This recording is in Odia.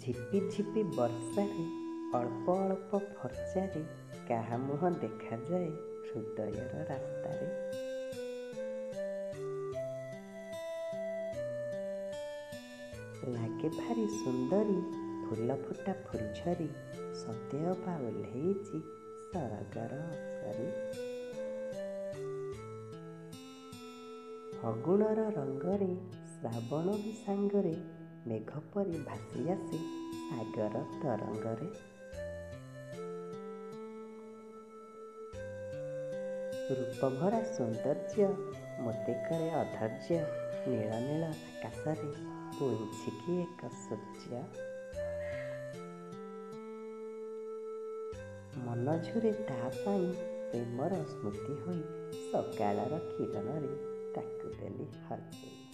ଝିପି ଝିପି ବର୍ଷାରେ ଅଳ୍ପ ଅଳ୍ପ ଫର୍ଚ୍ଚାରେ କାହା ମୁହଁ ଦେଖାଯାଏ ହୃଦୟର ରାସ୍ତାରେ। ଲାଗେ ଭାରି ସୁନ୍ଦରୀ ଫୁଲ ଫୁଟା ଫୁଲଝରି, ସତେ ଅବା ଓହ୍ଲେଇଛି ସରଗର ଅସରି। ଫଗୁଣର ରଙ୍ଗରେ ଶ୍ରାବଣ ବି ସାଙ୍ଗରେ, ମେଘ ପରି ଭାସି ଆସି ସାଗର ତରଙ୍ଗରେ। ରୂପଭରା ସୌନ୍ଦର୍ଯ୍ୟ ମୋତେ କରେ ଅଧୈର୍ଯ୍ୟ, ନୀଳ ନୀଳ ଆକାଶରେ ପୁଇଁଛି କି ଏକ ସୂର୍ଯ୍ୟ। ମନ ଝୁରେ ତା ପାଇଁ ପ୍ରେମର ସ୍ମୃତି ହୋଇ, ସକାଳର କିରଣରେ ତାକୁ ଦେଲି ହଜେଇ।